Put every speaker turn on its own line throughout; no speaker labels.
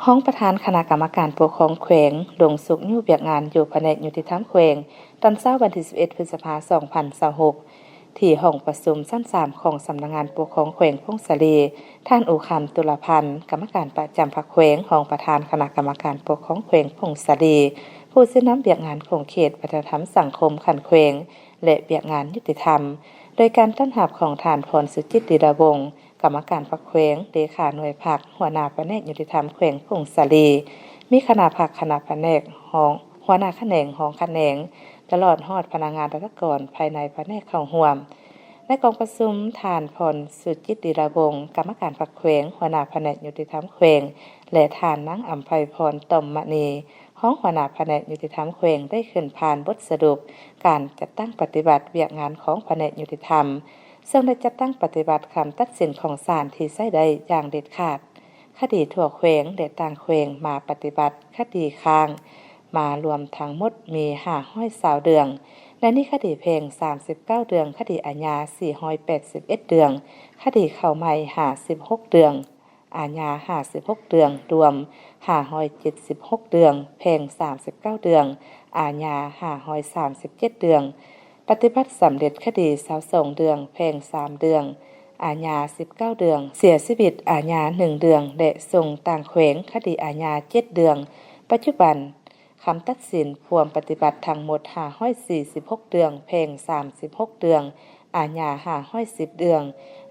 ห้องประธานคณะกรรมการปกครองแขวงลงสุกยู่เบียกงานอยู่แผนกยุติธรรมแขวงตอนเช้าวันที่11พฤษภาคม2026ที่ห้องประชุมชั้น3ของสำนักงานปกครองแขวงพงศาลีท่านอุคำตุลพันธ์กรรมการประจำพรรคแขวงห้องประธานคณะกรรมการปกครองแขวงพงศาลีผู้ซึ่งนำเบียกงานของเขตวัฒนธรรมสังคมขันแขวงและเบียกงานยุติธรรมโดยการต้อนรับของท่านพรสุจิต ดีดาวงศ์กรรมการพรรคแขวงเลขาหน่วยพรรคหัวหน้าแผนกยุติธรรมแขวงพงศาลีมีคณะพรรคคณะแผนกห้องหัวหน้าแขนงห้องแขนงตลอดฮอดพนักงานราชการภายในแผนกเข้าร่วมในกองประชุมท่านพรสุจิต ดีดาวงศ์กรรมการพรรคแขวงหัวหน้าแผนกยุติธรรมแขวงและท่านนางอำไพพรต่อมมณีห้องหัวหน้าแผนกยุติธรรมแขวงได้ขึ้นผ่านบทสรุปการจัดตั้งปฏิบัติเวียกงานของแผนกยุติธรรมซึ่งได้จัดตั้งปฏิบัติคำตัดสินของศาลที่ใช้ได้อย่างเด็ดขาดคดีทั่วแขวงและต่างแขวงมาปฏิบัติคดีค้างมารวมทั้งหมดมี520เดือนและนี่คดีเพลง39เดือนคดีอาญา481เดือนคดีเข้าใหม่56เดือนอาญา56เดือนรวม576เดือนเพลง39เดือนอาญา537เดือนปฏิบัติสำเร็จคดี22เดือนเพลง3เดือนอาญา19เดือนเสียชีวิตอาญา1เดือนและส่งต่างแขวงคดีอาญา7เดือนปัจจุบันคำตัดสินพวมปฏิบัติทั้งหมด546เดือนเพลง36เดือนอาญา510เดือน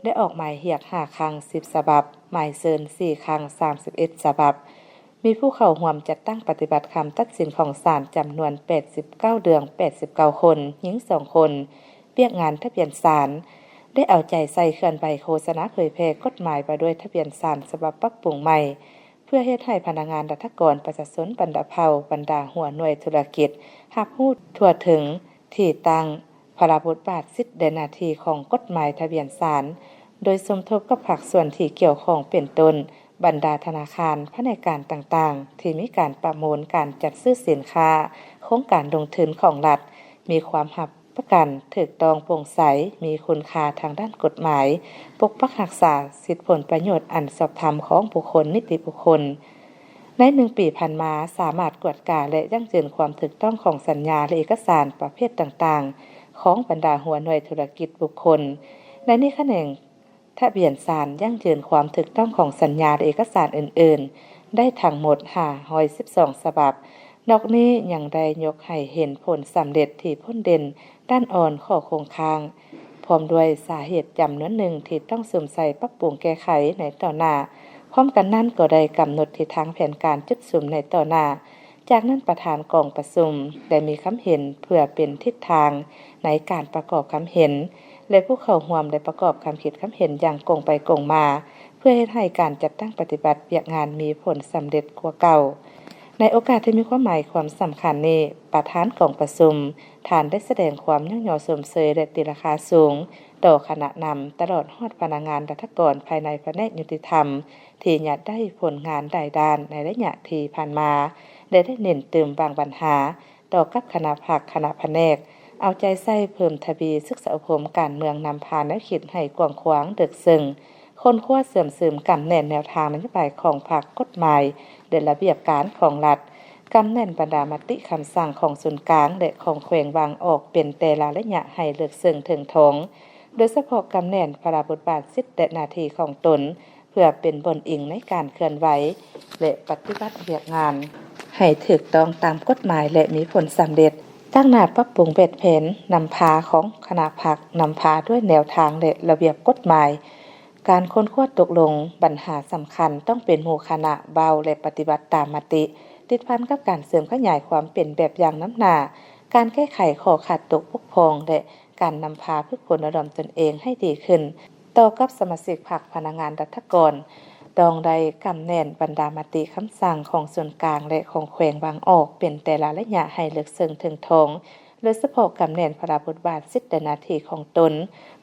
ได้ออกหมายเรียก5ครั้ง10ฉบับหมายเชิญ4ครั้ง31ฉบับมีผู้เข้าร่วมจัดตั้งปฏิบัติคำตัดสินของศาลจำนวน89เดือน89คนหญิง2คนเรียกงานทะเบียนศาลได้เอาใจใส่เคลื่อนไหวโฆษณาเผยแพร่กฎหมายไปด้วยทะเบียนศาลฉบับปรับปรุงใหม่เพื่อเฮ็ดให้พนักงานราชการประชาชนบรรดาเผ่าบรรดาหัวหน่วยธุรกิจรับรู้ทั่วถึงที่ตั้งพระบทบาทสิทธิและหน้าที่ของกฎหมายทะเบียนศาลโดยสมทบกับภาคส่วนที่เกี่ยวข้องเป็นต้นบรรดาธนาคารแผนกการต่างๆที่มีการประมูลการจัดซื้อสินค้าโครงการลงทุนของรัฐมีความรับประกันถูกต้องโปร่งใสมีคุณค่าทางด้านกฎหมายปกปักรักษาสิทธิผลประโยชน์อันชอบธรรมของบุคคลนิติบุคคลใน1ปีผ่านมาสามารถกวดกาและยั่งยืนความถูกต้องของสัญญาและเอกสารประเภทต่างๆของบรรดาหัวหน่วยธุรกิจบุคคลและนี้แขนงทะเบียนศาลยั่งยืนความถูกต้องของสัญญาและเอกสารอื่นๆได้ทั้งหมด512ฉบับนอกนี้ยังได้ยกให้เห็นผลสำเร็จที่พ้นเด่นด้านอ่อนข้อคงค้างพร้อมด้วยสาเหตุจำนวนหนึ่งที่ต้องสวมใส่ปรับปรุงแก้ไขในต่อหน้าพร้อมกันนั้นก็ได้กำหนดทิศทางแผนการจุดสุมในต่อหน้าจากนั้นประธานกองประชุมได้มีคำเห็นเพื่อเป็นทิศทางในการประกอบคำเห็นและผู้เข้าร่วมได้ประกอบคำคิดคำเห็นอย่างกงไปกงมาเพื่อให้การจัดตั้งปฏิบัติเวียกงานมีผลสำเร็จกว่าเก่าในโอกาสที่มีความหมายความสำคัญนี้ประธานกองประชุมท่านได้แสดงความย่อหย่อสมเสยและตีราคาสูงต่อคณะนำตลอดฮอดพนักงานราชการภายในแผนกยุติธรรมที่อยากได้ผลงานใดด้านในระยะที่ผ่านมาได้เน้นเติมบางปัญหาต่อกับคณะภาคคณะแผนกเอาใจใส่เพิ่มทวีศึกษาอบรมการเมืองนำพาแนวคิดให้กว้างขวางดึกซึ้งคนคว้าเสริมสืมกำแน่นแนวทางนโยบายของพรรคกฎหมายและระเบียบการของรัฐกำแน่นบรรดามติคำสั่งของส่วนกลางและของแขวงวางออกเป็นแต่ละระยะให้ลึกซึ้งถึงทงโดยเฉพาะกำแน่นพระบทบาทสิทธิและหน้าที่ของตนเพื่อเป็นบนอิงในการเคลื่อนไหวและปฏิบัติเวียกงานให้ถูกต้องตามกฎหมายและมีผลสำเร็จตั้งหน้าปรับปรุงแบบแผนนำพาของคณะพรรคนำพาด้วยแนวทางและระเบียบกฎหมายการค้นคว้าตกลงปัญหาสำคัญต้องเป็นหมู่คณะเบาและปฏิบัติตามมติติดพันกับการเสริมขยายความเป็นแบบอย่างน้ำหน้าการแก้ไขข้อขาดตกบกพร่องและการนำพาฝึกฝนอบรมตนเองให้ดีขึ้นต่อกับสมาชิกพรรคพนักงานราชการต้องได้กำแน่นบรรดามติคำสั่งของส่วนกลางและของแขวงวางออกเป็นแต่ละระยะให้ลึกซึ้งถึงทงโดยเฉพาะกำแน่นพระบทบาทสิทธิและหน้าที่ของตน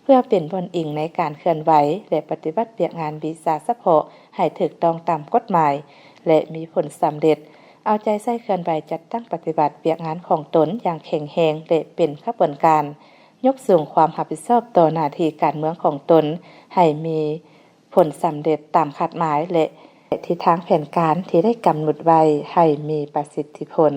เพื่อเป็นบนอิงในการเคลื่อนไหวและปฏิบัติเวียกงานวีซ่าเฉพาะให้ถูกต้องตามกฎหมายและมีผลสำเร็จเอาใจใส่เคลื่อนไหวจัดตั้งปฏิบัติเวียกงานของตนอย่างแข็งแรงและเป็นขบวนการยกสูงความรับผิดชอบต่อหน้าที่การเมืองของตนให้มีผลสำเร็จตามคาดหมายและ ที่ทางแผนการที่ได้กำหนดไว้ให้มีประสิทธิผล